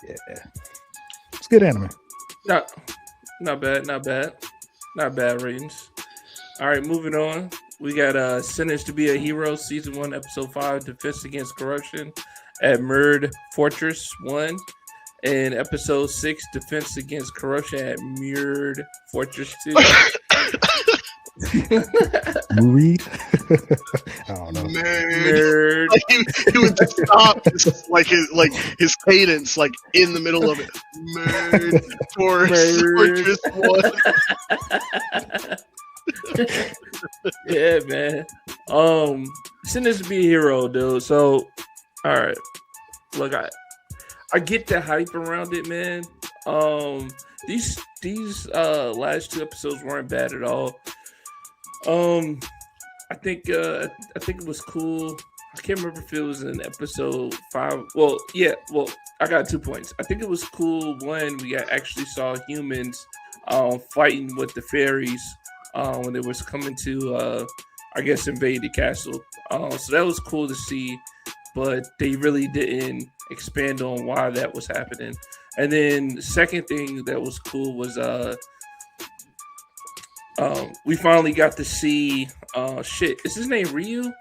Yeah, it's good anime. Not not bad, not bad. Not bad ratings. All right, moving on. We got Sentenced to be a Hero, Season 1, Episode 5, Defense Against Corruption at Mirrored Fortress 1. And Episode 6, Defense Against Corruption at Mirrored Fortress 2. Movie. I don't know. Nerd. Like he would just stop his cadence like in the middle of it. Nerd for just one. Yeah, man. Sentenced to be a hero, dude. So, all right. Look, I get the hype around it, man. These last two episodes weren't bad at all. I think it was cool. I can't remember if it was in episode 5. Well, yeah. Well, I got 2 points. I think it was cool when we actually saw humans fighting with the fairies when they was coming to I guess invade the castle. So that was cool to see, but they really didn't expand on why that was happening. And then the second thing that was cool was we finally got to see is his name Ryu?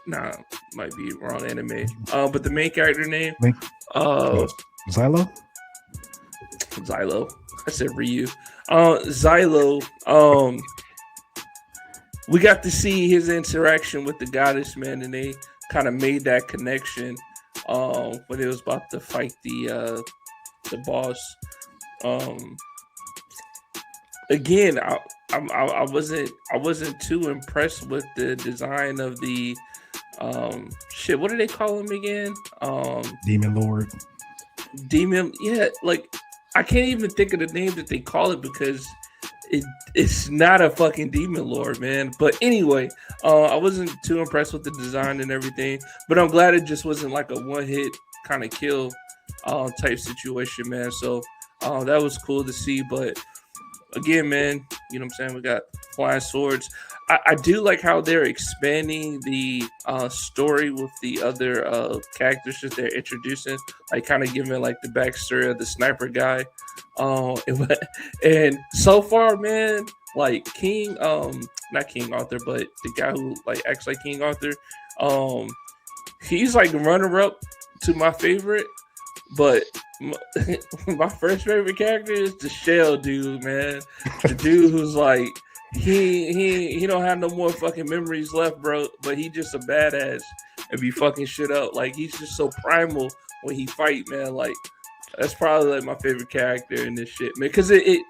Nah, might be wrong anime. But the main character name Xylo. I said Ryu. Xylo. We got to see his interaction with the goddess, man, and they kind of made that connection when they was about to fight the boss. Again, I wasn't too impressed with the design of the what do they call him again? Demon Lord. Demon, yeah, like I can't even think of the name that they call it because it's not a fucking Demon Lord, man. But anyway, I wasn't too impressed with the design and everything, but I'm glad it just wasn't like a one hit kind of kill type situation, man. So that was cool to see. But again, man, you know what I'm saying? We got flying swords. I do like how they're expanding the story with the other characters that they're introducing, like kind of giving like the backstory of the sniper guy. And so far, man, like King, not King Arthur, but the guy who like acts like King Arthur, he's like runner up to my favorite. But my first favorite character is the Shell dude, man. The dude who's like he don't have no more fucking memories left, bro. But he just a badass and be fucking shit up. Like he's just so primal when he fight, man. Like that's probably like my favorite character in this shit, man. Because it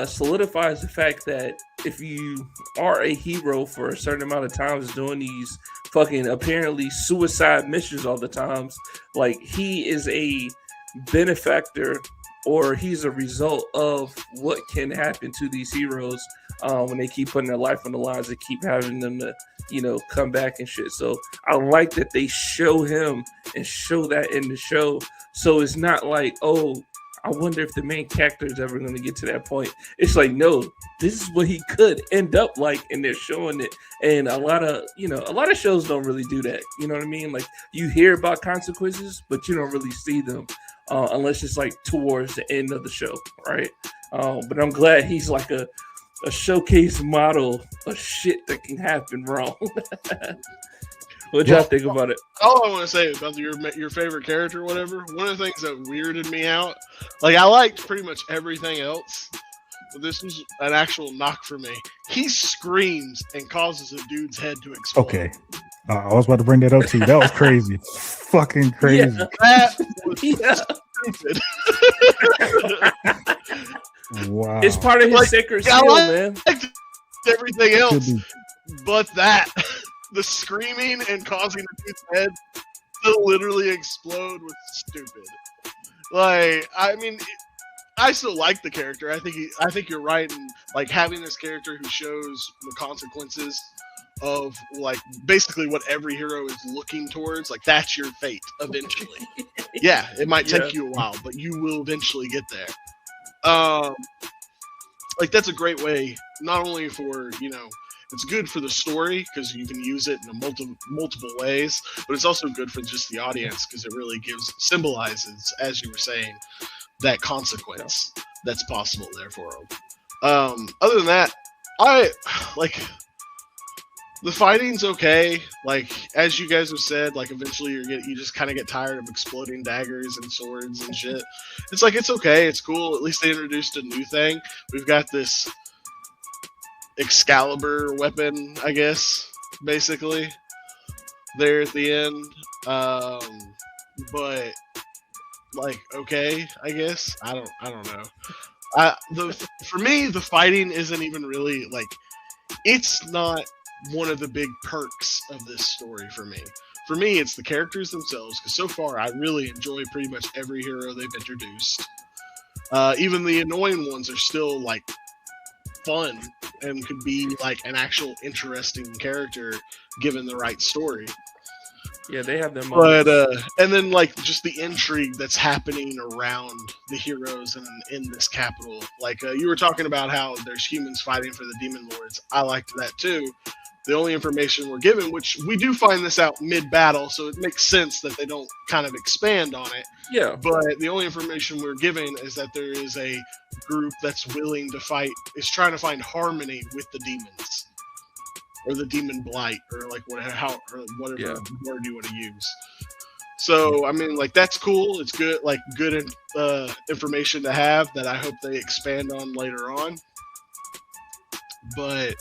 solidifies the fact that if you are a hero for a certain amount of times doing these fucking apparently suicide missions all the times, like he is a benefactor or he's a result of what can happen to these heroes when they keep putting their life on the lines and keep having them to, you know, come back and shit. So I like that they show him and show that in the show. So it's not like, oh, I wonder if the main character is ever going to get to that point. It's like, no, this is what he could end up like, and they're showing it. And a lot of shows don't really do that. You know what I mean? Like you hear about consequences, but you don't really see them unless it's like towards the end of the show, right? But I'm glad he's like a showcase model of shit that can happen wrong. What y'all think about it? All I want to say about your favorite character or whatever, one of the things that weirded me out, like I liked pretty much everything else, but this was an actual knock for me. He screams and causes a dude's head to explode. Okay. I was about to bring that up to you. That was crazy. Fucking crazy. Yeah. That was stupid. Wow. It's part of his sacred skill, man. Everything else, but that. The screaming and causing the dude's head to literally explode was stupid. Like, I mean, I still like the character. I think you're right in like having this character who shows the consequences of like basically what every hero is looking towards. Like that's your fate eventually. Yeah, it might take you a while, but you will eventually get there. Like that's a great way, not only for, you know, It's good for the story because you can use it in multiple ways, but it's also good for just the audience because it really symbolizes, as you were saying, that consequence that's possible there for them. Other than that, I like the fighting's okay. Like as you guys have said, like eventually you just kind of get tired of exploding daggers and swords and shit. It's like it's okay, it's cool. At least they introduced a new thing. We've got this Excalibur weapon, I guess, basically there at the end. But like okay, I guess I don't know. For me, the fighting isn't even really like it's not one of the big perks of this story for me. For me, it's the characters themselves because so far I really enjoy pretty much every hero they've introduced. Even the annoying ones are still like fun and could be like an actual interesting character given the right story. Yeah, they have them. But and then like just the intrigue that's happening around the heroes and in this capital. Like you were talking about how there's humans fighting for the demon lords. I liked that too. The only information we're given, which we do find this out mid-battle, so it makes sense that they don't kind of expand on it. Yeah. But the only information we're given is that there is a group that's willing to fight, is trying to find harmony with the demons. Or the demon blight, or like whatever word you want to use. So, I mean, like, that's cool. It's good, like, good information to have that I hope they expand on later on. But...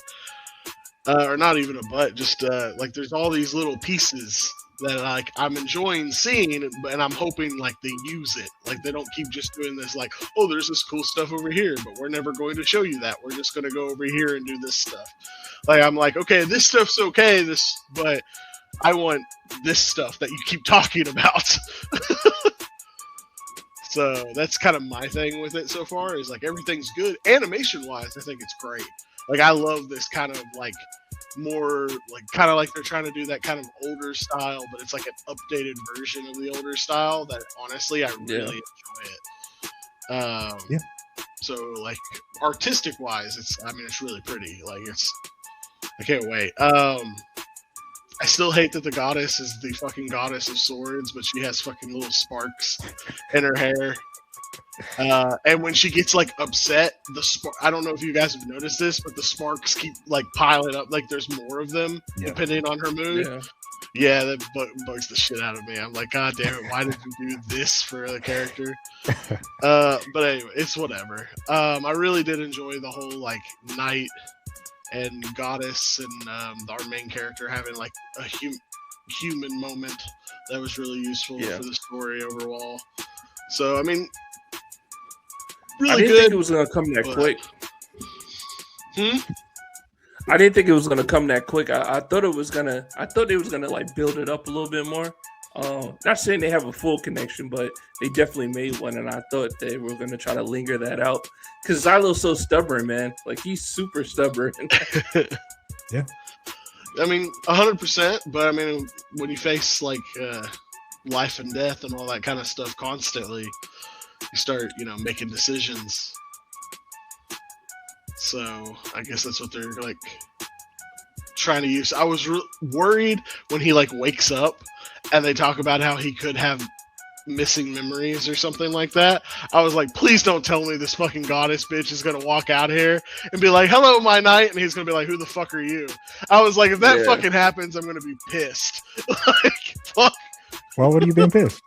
or not even a but, just like there's all these little pieces that like I'm enjoying seeing, and I'm hoping like they use it. Like they don't keep just doing this like, oh, there's this cool stuff over here, but we're never going to show you that. We're just going to go over here and do this stuff. Like I'm like, okay, this stuff's okay, but I want this stuff that you keep talking about. So that's kind of my thing with it so far. Is like everything's good animation wise. I think it's great. Like I love this kind of like more like kind of like they're trying to do that kind of older style, but it's like an updated version of the older style that honestly I really enjoy it. Yeah. So like artistic wise, it's really pretty. Like I can't wait. I still hate that the goddess is the fucking goddess of swords, but she has fucking little sparks in her hair. And when she gets like upset, I don't know if you guys have noticed this, but the sparks keep like piling up. Like there's more of them depending on her mood. Yeah, that bugs the shit out of me. I'm like, God damn it, why did you do this for the character? But anyway, it's whatever. I really did enjoy the whole like knight and goddess and our main character having like a human moment that was really useful for the story overall. So I mean. Really I didn't good, think it was gonna come that quick. I didn't think it was gonna come that quick. I thought it was gonna. I thought they was gonna like build it up a little bit more. Not saying they have a full connection, but they definitely made one, and I thought they were gonna try to linger that out. Because Xylo's so stubborn, man. Like he's super stubborn. Yeah. I mean, 100%. But I mean, when you face like life and death and all that kind of stuff constantly. You start, making decisions. So I guess that's what they're like trying to use. I was worried when he like wakes up and they talk about how he could have missing memories or something like that. I was like, please don't tell me this fucking goddess bitch is gonna walk out here and be like, hello, my knight, and he's gonna be like, who the fuck are you? I was like, if that fucking happens, I'm gonna be pissed. Like, fuck. Why would you been pissed?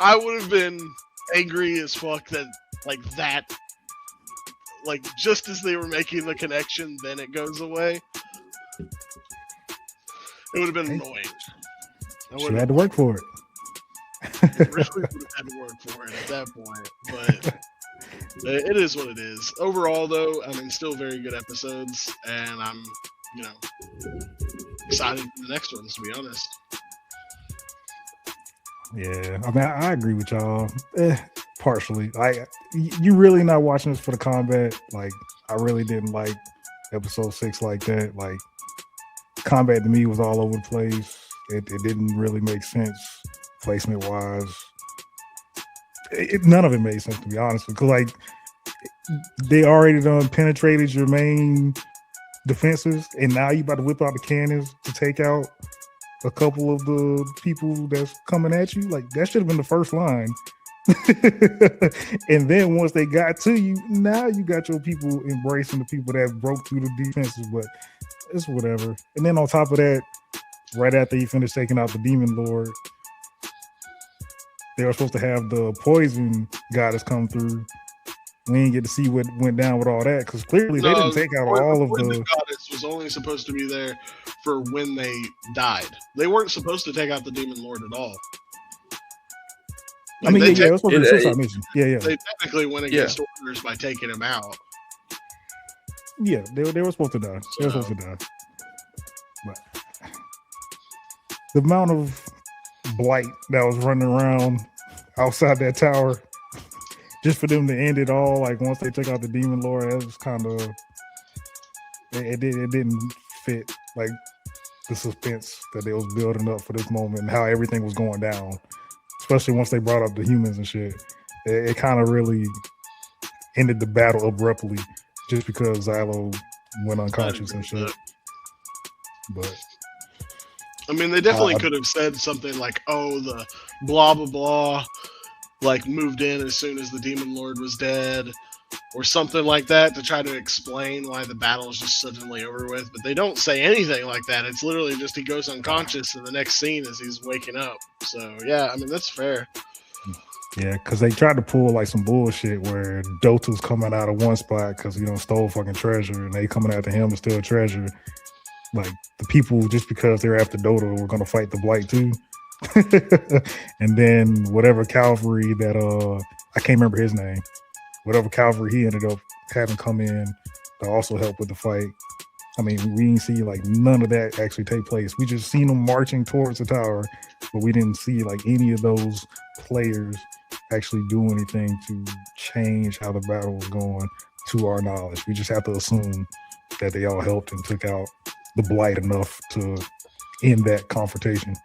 I would have been angry as fuck that just as they were making the connection, then it goes away. It would have been annoying. She had to work for it. Really would have had to work for it at that point. But it is what it is. Overall, though, I mean, still very good episodes, and I'm, excited for the next ones, to be honest. Yeah, I mean, I agree with y'all. Partially. Like, you really not watching this for the combat. Like, I really didn't like episode 6 like that. Like, combat to me was all over the place. It didn't really make sense placement wise. None of it made sense, to be honest. Because like, they already done penetrated your main defenses, and now you about to whip out the cannons to take out a couple of the people that's coming at you. Like that should have been the first line. And then once they got to you, now you got your people embracing the people that broke through the defenses, but it's whatever. And then on top of that, right after you finish taking out the Demon Lord, they were supposed to have the poison goddess come through. We didn't get to see what went down with all that because clearly they didn't take out all of the goddess was only supposed to be there for when they died. They weren't supposed to take out the Demon Lord at all. I mean, it was supposed to be a suicide mission. Yeah. They technically went against orders by taking him out. Yeah, they were supposed to die. They were supposed to die. But the amount of blight that was running around outside that tower, just for them to end it all, like once they took out the Demon Lord, that was kind of it didn't fit like the suspense that they was building up for this moment and how everything was going down. Especially once they brought up the humans and shit, it kind of really ended the battle abruptly just because Xylo went unconscious and shit. But I mean, they definitely could have said something like, "Oh, the blah blah blah, like moved in as soon as the Demon Lord was dead," or something like that to try to explain why the battle is just suddenly over with. But they don't say anything like that. It's literally just he goes unconscious in the next scene as he's waking up. So yeah, I mean that's fair. Yeah, because they tried to pull like some bullshit where Dota's coming out of one spot because stole fucking treasure, and they coming after him to steal treasure. Like the people, just because they're after Dota, were gonna fight the Blight too. And then whatever cavalry that I can't remember his name. Whatever cavalry he ended up having come in to also help with the fight. I mean, we didn't see like none of that actually take place. We just seen them marching towards the tower, but we didn't see like any of those players actually do anything to change how the battle was going to our knowledge. We just have to assume that they all helped and took out the Blight enough to end that confrontation.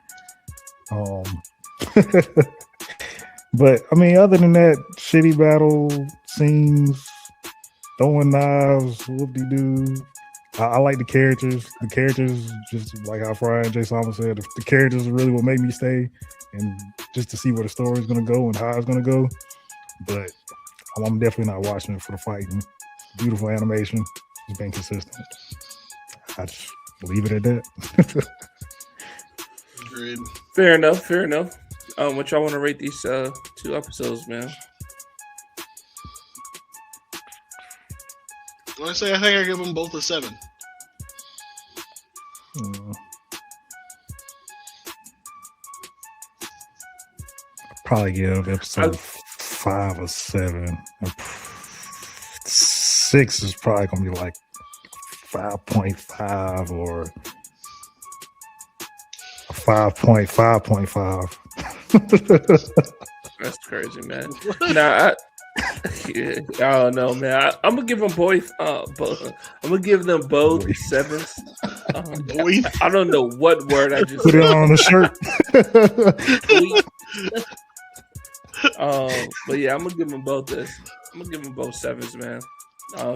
But I mean, other than that, shitty battle scenes, throwing knives, whoop-de-doo. I like the characters. The characters, just like how Friday and Jay Simon said, the characters are really what made me stay, and just to see where the story is going to go and how it's going to go. But I'm definitely not watching it for the fighting. Beautiful animation. It's been consistent. I just leave it at that. Agreed. Fair enough. What y'all want to rate these 2 episodes, man? Honestly, I think I give them both a 7. Probably give episode 5 or 7. 6 is probably gonna be like 5.5 or 5.5. That's crazy, man. Nah, I don't know, man. I'm gonna give them both. I'm gonna give them both 7s. I don't know what word I just put it on the shirt. But yeah, I'm gonna give them both this. I'm gonna give them both 7s, man.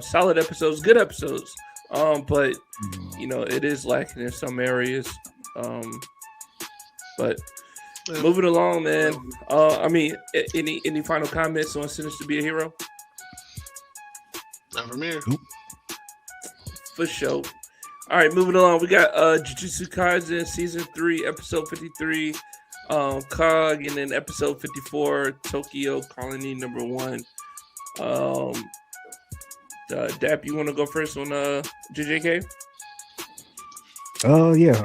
Solid episodes, good episodes. But it is lacking in some areas. But moving along, man. I mean, any final comments on Sentence to Be a Hero? Not from here. For sure. All right, moving along. We got Jujutsu Kaisen season 3, episode 53, Cog, and then episode 54, Tokyo Colony number 1. Dap, you want to go first on JJK? Yeah.